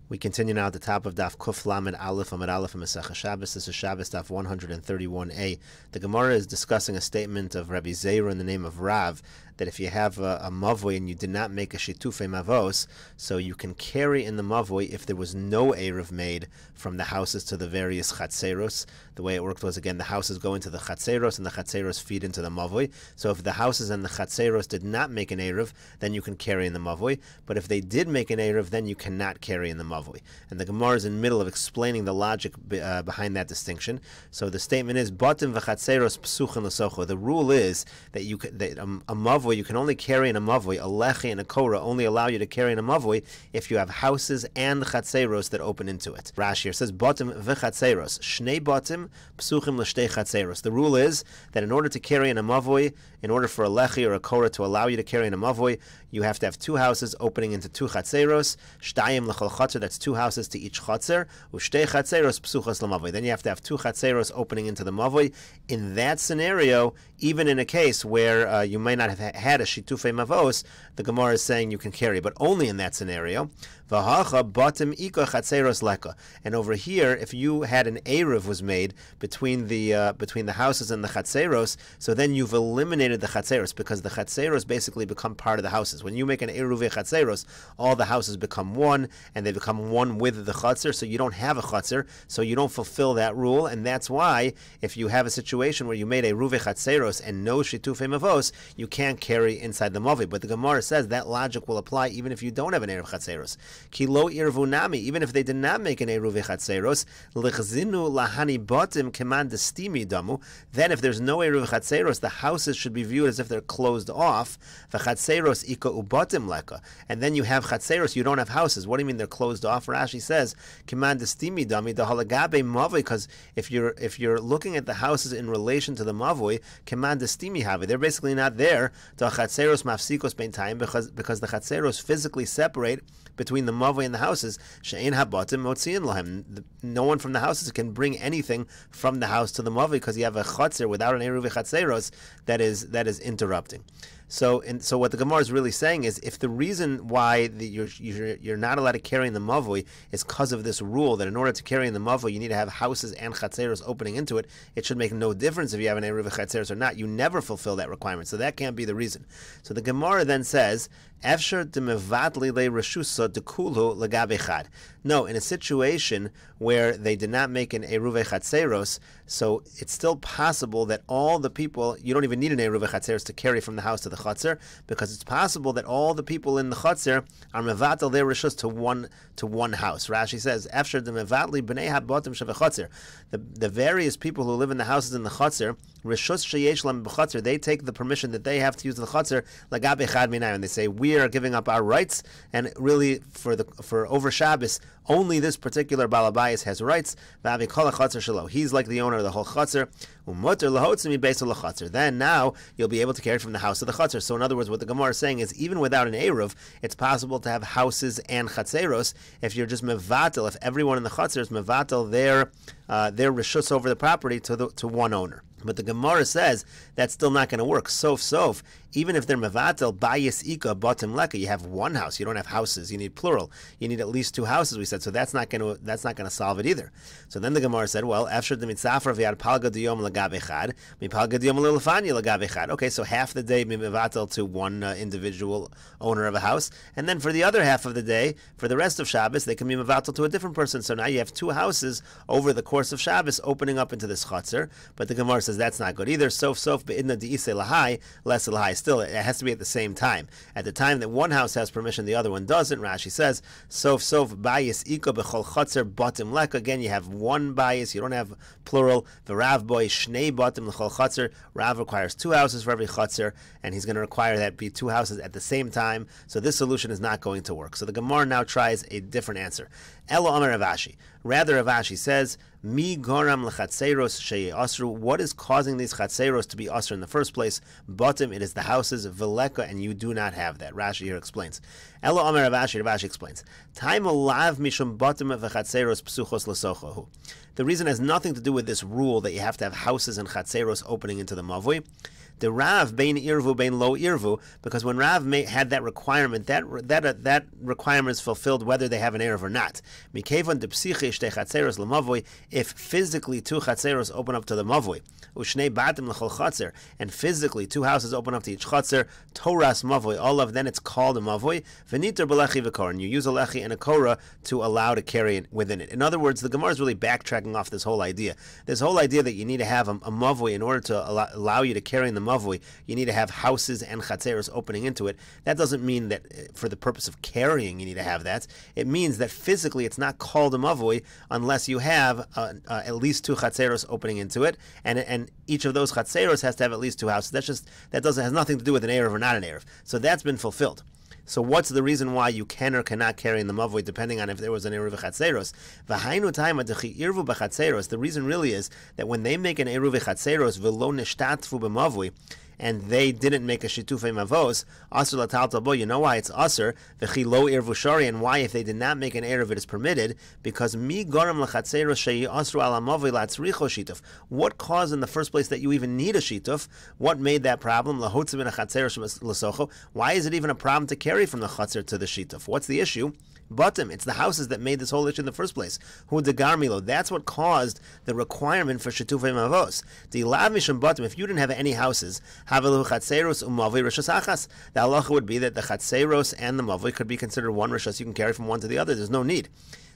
We continue now at the top of Daf Kuf Lamed Aleph Amud Aleph Meseches Shabbos. This is Shabbos Daf 131a. The Gemara is discussing a statement of Rabbi Zeira in the name of Rav that if you have a mavoi and you did not make a shitufei mavos, so you can carry in the mavoi if there was no eruv made from the houses to the various chatzeros. The way it worked was, again, the houses go into the chatzeros and the chatzeros feed into the mavoi. So if the houses and the chatzeros did not make an eruv, then you can carry in the mavoi. But if they did make an eruv, then you cannot carry in the mavoi. And the Gemara is in the middle of explaining the logic behind that distinction. So the statement is, Batim v'chatzeros psuchen l'socho. The rule is that a mavoi, you can only carry in a mavoi, a lechi and a korah only allow you to carry in a mavoi if you have houses and chatzeros that open into it. Rashi here says, Batim v'chatzeros. Shnei batim psuchim l'shtei chatzeros. The rule is that in order to carry in a mavoi, in order for a lechi or a korah to allow you to carry in a mavoi, you have to have two houses opening into two chatzeros. Shtayim l'chol chatzer, that's two houses to each chatzer. Ushtei chatzeros psuchas l'mavoi. Then you have to have two chatzeros opening into the mavoi. In that scenario, even in a case where you might not have had a shitufei mavos, the Gemara is saying you can carry, but only in that scenario. V'hacha batim ika chatzeros leka. And over here, if you had an eruv was made between the houses and the chatzeros, so then you've eliminated the chatzeros, because the chatzeros basically become part of the houses. When you make an eruv chatzeros, all the houses become one, and they become one with the chatzer, so you don't have a chatzer, so you don't fulfill that rule, and that's why if you have a situation where you made a ruve chatzeros and no shitufei mavos, you can't carry inside the mavi. But the Gemara says that logic will apply even if you don't have an eruv chatzeros. Ki lo irvu nami, even if they did not make an eruv chatzeros, lichzinu lahani batim keman destimi damu. Then if there's no eruv chatzeros, the houses should be viewed as if they're closed off. V'chatzeros ika ubatim leka. And then you have chatzeros, you don't have houses. What do you mean they're closed off? Rashi says keman destimi dami dahalagabe mavoi, because if you're looking at the houses in relation to the mavoi, keman destimi havi, they're basically not there. The chatzeros mafsikos bein time, because the chatzeros physically separate between the mavoi and the houses. She'ein habatim motziin lahem. No one from the houses can bring anything from the house to the mavoi, because you have a chatzer without an eruv chatzeros that is interrupting. So what the Gemara is really saying is, if the reason why you're not allowed to carry in the mavoi is because of this rule that in order to carry in the mavoi you need to have houses and chatzeros opening into it, it should make no difference if you have an eruv chatzeros or not. You never fulfill that requirement, so that can't be the reason. So the Gemara then says, Efshar demevatli le reshusa dekulu legabechad. No, in a situation where they did not make an eruv chatzeros, so it's still possible that all the people, you don't even need an eruv chatzeros to carry from the house to the chatzer, because it's possible that all the people in the chatzer are mevatel their reshus to one house. Rashi says, "Efshar de mevatli bnei habotim shevechatzer." The various people who live in the houses in the chatzer, reshus sheyesh lam b'chatzer, they take the permission that they have to use the chatzer lagab echad minayim, and they say we are giving up our rights, and really for over Shabbos only this particular balabayas has rights. V'avi kol chatzer shelo, he's like the owner of the whole chatzer. U'muter lahotzimi beisol lachatzer. Then now you'll be able to carry from the house of the chatzer. So in other words, what the Gemara is saying is, even without an eruv, it's possible to have houses and chatzeros if you're just mevatel, if everyone in the chatzer is mevatel their reshus over the property to one owner. But the Gemara says that's still not going to work. Sof, even if they're mevatel bayis ika batim leka, you have one house. You don't have houses. You need plural. You need at least two houses. We said so. That's not going to solve it either. So then the Gemara said, well, after the mitzafra v'yad palga diyom lagav echad, mi palga diyom lilafanya lagav echad. Okay, so half the day mi mevatel to one individual owner of a house, and then for the other half of the day, for the rest of Shabbos, they can be mevatel to a different person. So now you have two houses over the course of Shabbos opening up into this chatzer. But the Gemara says that's not good either. Sof be'idna di'ise lahai, less lahai. Still, it has to be at the same time. At the time that one house has permission, the other one doesn't. Rashi says, sof bayis ika b'chol chatzer batim lek. Again, you have one bayis, you don't have plural. The Rav boy shnei batim l'chol chatzer. Rav requires two houses for every chatzer, and he's going to require that be two houses at the same time. So this solution is not going to work. So the Gemara now tries a different answer. Elo Amar Ravashi. Rather, Ravashi says, Mi goram lechatzeros sheye asru. What is causing these chatzeros to be asr in the first place? Bottom, it is the houses veleka, and you do not have that. Rashi here explains. Elo Amar Ravashi. Ravashi explains. Time olav mishum bottom of chatzeros psuchos lesochahu. The reason has nothing to do with this rule that you have to have houses and chatzeros opening into the mavui. The Rav bein irvu bein lo irvu, because when Rav had that requirement, that requirement is fulfilled whether they have an eruv or not. Mikevon de psiche shtei chatzeros lemavoi, if physically two chatzeros open up to the mavoi, ushnei batim lechol chatzer, and physically two houses open up to each chatzer, Toras mavoi, all of then it's called a mavoi. V'niter b'lechi v'kor, and you use a lechi and a korah to allow to carry it within it. In other words, the Gemara is really backtracking off this whole idea. This whole idea that you need to have a mavoi in order to allow you to carry in the mavoi, you need to have houses and chatzeros opening into it. That doesn't mean that for the purpose of carrying you need to have that. It means that physically it's not called a mavoi unless you have at least two chatzeros opening into it, and each of those chatzeros has to have at least two houses. That has nothing to do with an eruv or not an eruv. So that's been fulfilled. So what's the reason why you can or cannot carry in the mavoi, depending on if there was an eruv v'chatzeros? V'hainu taima dechi irvu b'chatzeros. The reason really is that when they make an eruv v'chatzeros v'lo nishtatfu b'mavoi, and they didn't make a shitufei mavos, asur lataltal bo. You know why it's asur v'chi lo irvu shari, and why if they did not make an eruv it is permitted, because mi garam lachatzeros sheyi asru ala mavoi latzricho shituf. What caused in the first place that you even need a shituf? What made that problem? Lahotzim in a chatzeros l'socho. Why is it even a problem to carry from the chatzer to the shituf? What's the issue? Bottom, it's the houses that made this whole issue in the first place. Hu degarmilo, that's what caused the requirement for shetufei mavos. The ilav mishum bottom, if you didn't have any houses, havalu chatzeros umavoi rishos achas. The halacha would be that the chatzeros and the mavoi could be considered one rishos. You can carry from one to the other. There's no need.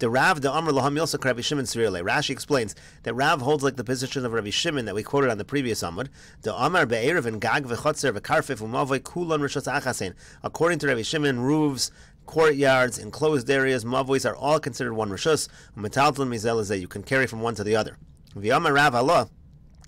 The Rav, the Amr Loham Yosef Rabbi Shimon Tzriele. Rashi explains that Rav holds like the position of Rabbi Shimon that we quoted on the previous Amud. The Amar be'erev and gag v'chotzer v'karfif umavoi kulon rishos achasein. According to Rabbi Shimon, roofs, courtyards, enclosed areas, mavois are all considered one rishus. Metaltal mizel is you can carry from one to the other. V'yamar Rav Allah.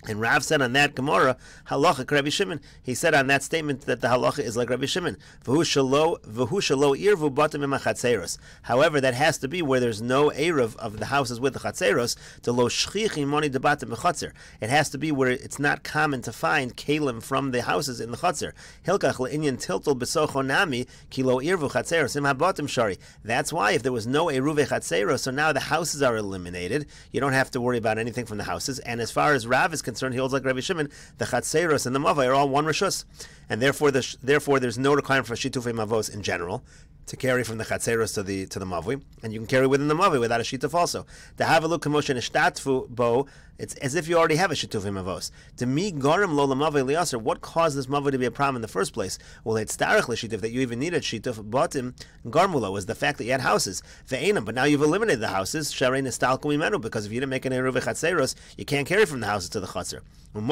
And Rav said on that Gemara, halacha Rabbi Shimon. He said on that statement that the halacha is like Rabbi Shimon. V'hu shelo irvu batim imachatzeros. However, that has to be where there's no eruv of the houses with the chatzeros. To lo shchichi moni debatim mechatzer. It has to be where it's not common to find kalim from the houses in the chatzer. Hilkach le'inyan tiltul besocho nami kilo irvu chatzeros im habatim shari. That's why if there was no eruv chatzeros, so now the houses are eliminated. You don't have to worry about anything from the houses. And as far as Rav is concerned, he holds like Rabbi Shimon, the chatzeros and the mavai are all one rishus, and therefore there's no requirement for shitufei mavos in general to carry from the chatzeros to the mavui, and you can carry within the mavui without a shituf also. The havalu kamoshen ishtatfu bo, it's as if you already have a shitufei mavos. To me, garim lo lamavui liaser. What caused this mavui to be a problem in the first place? Well, it's starich shituf that you even needed shituf. Batim garmulo was the fact that you had houses. Ve'enam, but now you've eliminated the houses. Sharei nistalku imenu, because if you didn't make an eruv chatzeros, you can't carry from the houses to the chatzer. And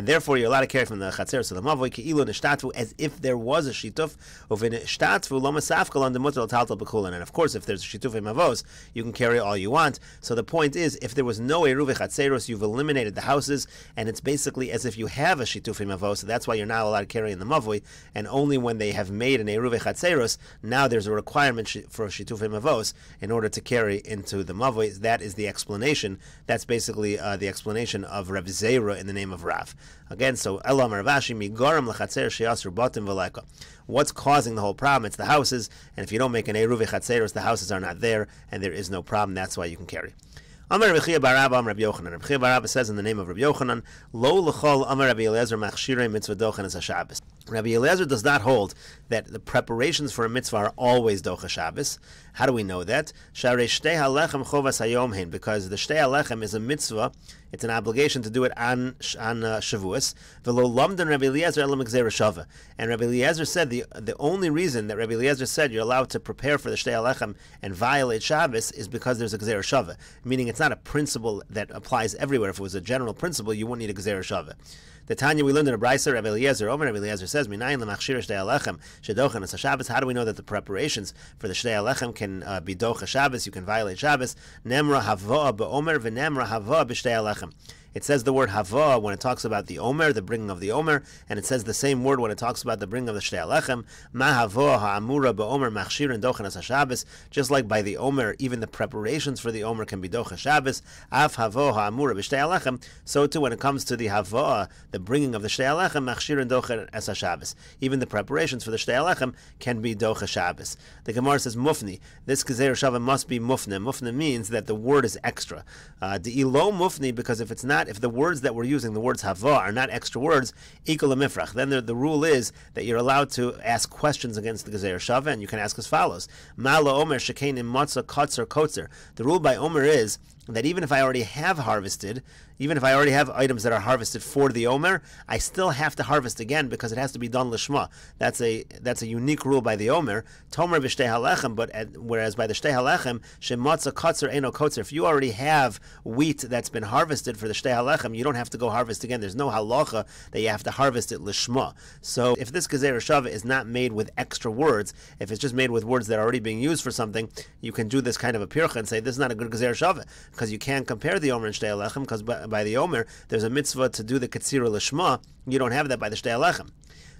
therefore you're allowed to carry from the chatzeros to the mavoi keilu nishtatu, as if there was a shituf of an shtatfu lo masafkal on the mutter taltal bekulan. And of course, if there's a shituf in mavos, you can carry all you want. So the point is, if there was no eruv chatzeros, you've eliminated the houses, and it's basically as if you have a shituf in mavos. So that's why you're not allowed to carry in the mavoi. And only when they have made an eruv chatzeros, now there's a requirement for a shituf in mavos in order to carry into the mavoi. That is the explanation. That's basically the explanation of Reb Zera in the name of Rav. Again, so Elam Ravashi migaram lachatzer sheyasru batim v'leika. What's causing the whole problem? It's the houses, and if you don't make an eruv chatzeros, the houses are not there, and there is no problem. That's why you can carry. Amar Rabbi Chia bar Abba Amar Rabbi Yochanan. Rabbi Chia bar Abba says in the name of Rabbi Yochanan, Lo l'chol Amar Rabbi Eliezer machshirei mitzvah dochen es haShabbos. Rabbi Eliezer does not hold that the preparations for a mitzvah are always docha Shabbos. How do we know that? Sharei shtei halechem chovas hayom hein, because the shtei halechem is a mitzvah. It's an obligation to do it on Shavuos. V'lo lamdan Rabbi Eliezer elam gzeira shava. And Rabbi Eliezer said the only reason that Rabbi Eliezer said you're allowed to prepare for the shtei halechem and violate Shabbos is because there's a gzeira shava, meaning it's not a principle that applies everywhere. If it was a general principle, you wouldn't need a gzeira shava. The Tanya we learned in a brayser, Rabbi Eliezer, Rabbi Eliezer says, "Minayin lemachshir shtei halechem shedochen es Shabbos." How do we know that the preparations for the shtei halechem can be docha Shabbos? You can violate Shabbos. Nemra havoah beomer v'nemra havoah b'shtei halechem. It says the word hava when it talks about the omer, the bringing of the omer, and it says the same word when it talks about the bringing of the shtei halechem. Ma hava ha'amura beomer machshir and dochen as Shabbos. Just like by the omer, even the preparations for the omer can be docha Shabbos. Af hava ha'amura b'shtei halechem. So too, when it comes to the hava, the bringing of the shtei halechem, machshir and dochen as Shabbos. Even the preparations for the shtei halechem can be docha Shabbos. The Gemara says mufni. This gezer shava must be mufne. Mufne means that the word is extra. The ilo mufni, because if it's not if the words that we're using, the words hava, are not extra words, ikol mifrach, then the rule is that you're allowed to ask questions against the gezer shava, and you can ask as follows: Mala omer shekein im matzah kotzer kotzer. The rule by omer is that even if I already have harvested, even if I already have items that are harvested for the Omer, I still have to harvest again because it has to be done lishma. That's a unique rule by the Omer. Tomer b'shtei halechem, but whereas by the shtei halechem, shematza kotzer eno kotzer. If you already have wheat that's been harvested for the shtei halechem, you don't have to go harvest again. There's no halacha that you have to harvest it lishma. So if this gezer shava is not made with extra words, if it's just made with words that are already being used for something, you can do this kind of a pircha and say this is not a good gezer shava, because you can't compare the Omer and shtei halechem, because by the Omer, there's a mitzvah to do the Katsira Lishma. You don't have that by the Shtei Halechem.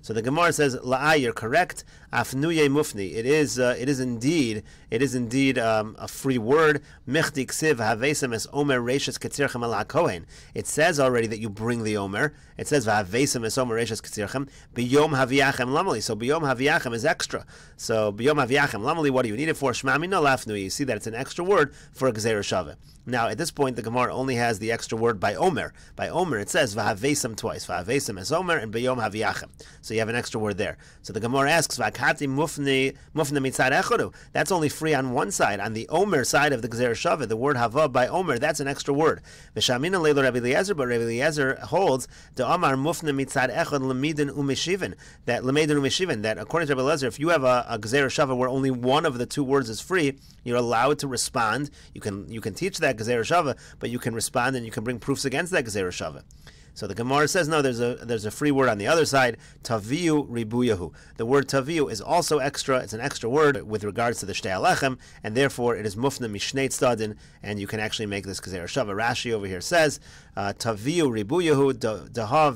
So the Gemara says, La'ai, you're correct. Afnuye mufni. It is indeed a free word. Mechti ksiv havesem es Omer reishes katzirchem ala kohen. It says already that you bring the Omer. It says havesem es Omer reishes katzirchem biyom haviachem lamali. So biyom haviachem is extra. So biyom haviachem lamali. What do you need it for? Shma mina lafnuye. You see that it's an extra word for a gzeira shava. Now, at this point, the Gemara only has the extra word by Omer. By Omer, it says v'havesem twice. V'havesem es Omer and biyom haviachem. So you have an extra word there. So the Gemara asks, v'akati mufne mitzad echodu. That's only free on one side. On the Omer side of the Gzer Shava, the word hava by Omer, that's an extra word. V'shamina leilu Rabbi Eliezer, but Rabbi Eliezer holds the Amar mufne mitzad echod lemidin umeshiven. That lemidin umeshiven. That according to Rabbi Eliezer, if you have a Gzer Shava where only one of the two words is free, you're allowed to respond. You can teach that Gezer Shava, but you can respond and you can bring proofs against that Gezer Shava. So the Gemara says, no, there's a free word on the other side, taviu ribuyahu. The word taviu is also extra. It's an extra word with regards to the shtei halechem, and therefore it is mufna mishnei tzadin, and you can actually make this Gezer Shava. Rashi over here says, taviu ribuyahu daha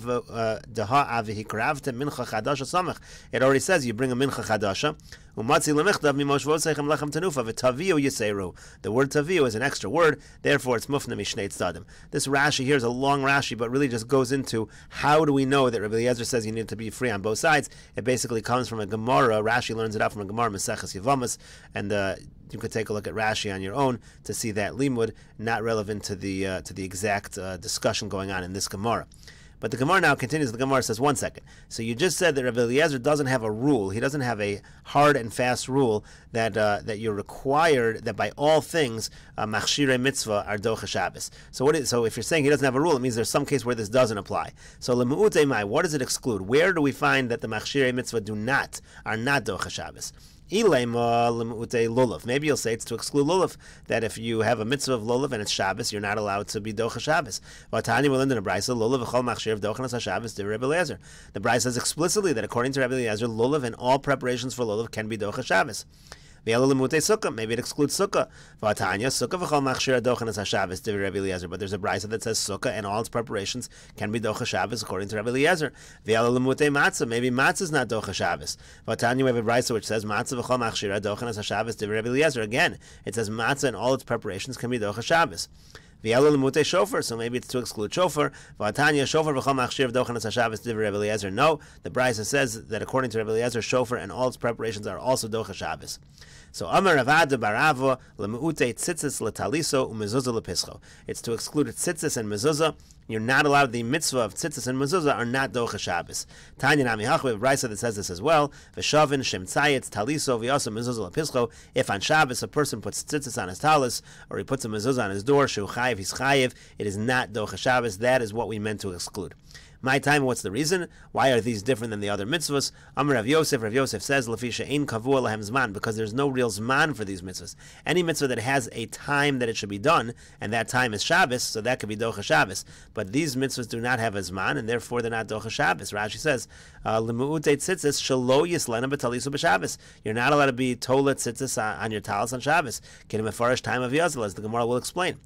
avihikravte mincha chadasha samach. It already says you bring a mincha chadasha. The word taviu is an extra word, therefore it's mufna mishnei tzadim. This Rashi here is a long Rashi, but really just goes into how do we know that Rabbi Eliezer says you need to be free on both sides. It basically comes from a Gemara. Rashi learns it out from a Gemara, Meseches Yevamas, and you could take a look at Rashi on your own to see that limud, not relevant to the exact discussion going on in this Gemara. But the Gemara now continues. The Gemara says, one second. So you just said that Rabbi Eliezer doesn't have a rule. He doesn't have a hard and fast rule that you're required that by all things machshirei mitzvah are docha Shabbos. So if you're saying he doesn't have a rule, it means there's some case where this doesn't apply. So lemu'utei mai, what does it exclude? Where do we find that the machshirei mitzvah are not docha Shabbos? Maybe you'll say it's to exclude lulav, that if you have a mitzvah of lulav and it's Shabbos, you're not allowed to be docha Shabbos. The Brisa says explicitly that according to Rabbi Eliezer, lulav and all preparations for lulav can be docha Shabbos. Maybe it excludes sukkah. But there's a brisa that says sukkah and all its preparations can be docha Shabbos according to Rabbi Eliezer. Maybe matzah is not docha Shabbos. We have a brisa which says matzah v'chol machshira docha Shabbos to Rabbi Eliezer. Again, it says matzah and all its preparations can be docha Shabbos. Shofar, so maybe it's to exclude shofar. Shofar No, the Brisa says that according to Rabbi Eliezer, shofar and all its preparations are also docha Shabbos. So Amar Ravada Baravo lemuute tzitzis letaliso umezuzah lepischo. It's to exclude tzitzis and mezuzah. You're not allowed. The mitzvah of tzitzis and mezuzah are not docha Shabbos. Tanya Nami Hach, we have a brisa that says this as well. V'shavin shem tzayetz taliso v'yasa mezuzah lepischo. If on Shabbos a person puts tzitzis on his talis or he puts a mezuzah on his door, shu chayiv, he's chayiv. It is not docha Shabbos. That is what we meant to exclude. My time, what's the reason? Why are these different than the other mitzvahs? Amar Rav Yosef says, Lefisha ein kavua lahem zman, because there's no real zman for these mitzvahs. Any mitzvah that has a time that it should be done, and that time is Shabbos, so that could be docha Shabbos. But these mitzvahs do not have a zman, and therefore they're not docha Shabbos. Rashi says, Lemu'ute tzitzis shelo yislena b'talisu b'Shabbos. You're not allowed to be tola tzitzis on your talis on Shabbos. Kinim mefarish time of Yazal, as the Gemara will explain.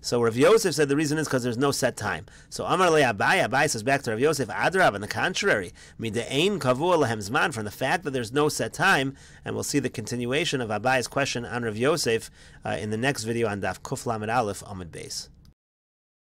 So Rav Yosef said the reason is because there's no set time. So Amar le Abai says back to Rav Yosef, Adrab, on the contrary, mide'ein kavua lahem zman, from the fact that there's no set time, and we'll see the continuation of Abai's question on Rav Yosef in the next video on Daf Kuf Lamed Aleph Amud Beis.